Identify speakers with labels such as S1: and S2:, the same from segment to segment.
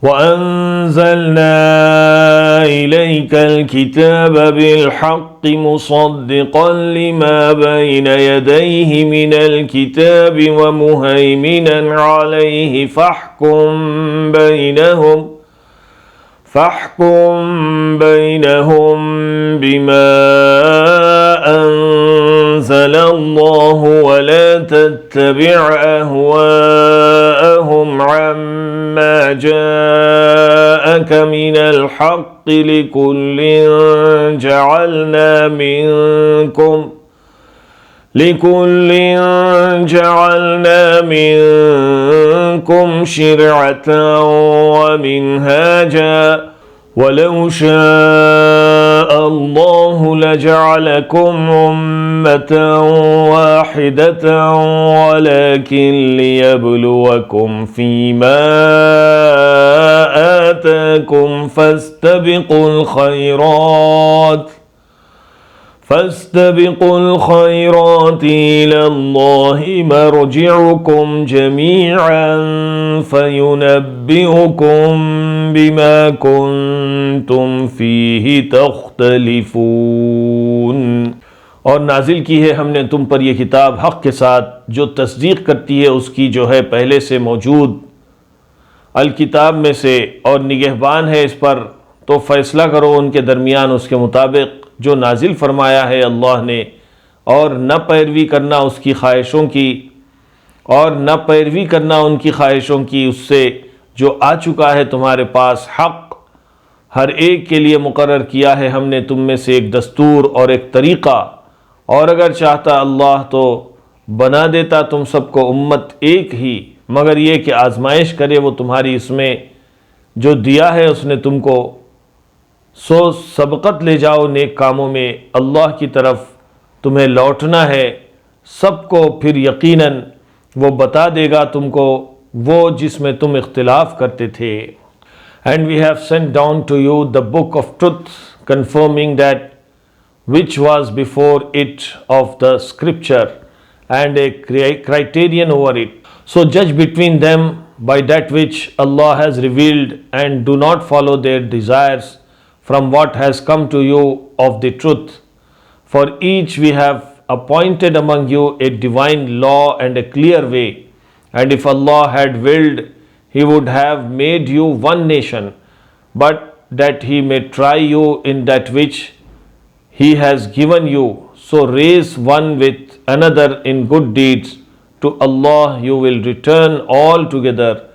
S1: وأنزلنا إليك الكتاب بالحق مصدقا لما بين يديه من الكتاب ومهيمنا عليه فاحكم بينهم بما أنزل الله ولا تتبع أهواءهم عما جاءك من الحق لكل جعلنا منكم شرعة ومنهاجا ولو شاء الله لجعلكم أمة واحدة ولكن ليبلوكم فيما آتاكم فاستبقوا الخيرات إلى الله مرجعكم جميعا فينبئكم بما كنتم فيه تختلفون। और नाजिल की है हमने तुम पर यह किताब हक़ के साथ जो तस्दीक करती है उसकी जो है पहले से मौजूद अल किताब में से, और निगहबान है इस पर, तो फ़ैसला करो उनके दरमियान उसके मुताबिक जो नाजिल फरमाया है अल्लाह ने, और न पैरवी करना उसकी ख्वाहिशों की, और न पैरवी करना उनकी ख्वाहिशों की उससे जो आ चुका है तुम्हारे पास हक़। हर एक के लिए मुकर्रर किया है हमने तुम में से एक दस्तूर और एक तरीक़ा, और अगर चाहता अल्लाह तो बना देता तुम सबको उम्मत एक ही, मगर ये कि आजमाइश करे वो तुम्हारी इसमें जो दिया है उसने तुमको, सो सबकत ले जाओ नेक कामों में, अल्लाह की तरफ तुम्हें लौटना है सबको, फिर यकीनन वो बता देगा तुमको वो जिसमें तुम इख्तिलाफ करते थे। And we have sent down to you the book of truth confirming that which was before it of the scripture and a criterion over it. So judge between them by that which Allah has revealed, and do not follow their desires from what has come to you of the truth. For each we have appointed among you a divine law and a clear way, and if Allah had willed, He would have made you one nation, but that He may try you in that which He has given you, so raise one with another in good deeds. To Allah you will return all together.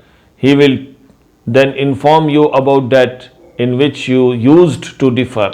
S1: He will then inform you about that in which you used to differ.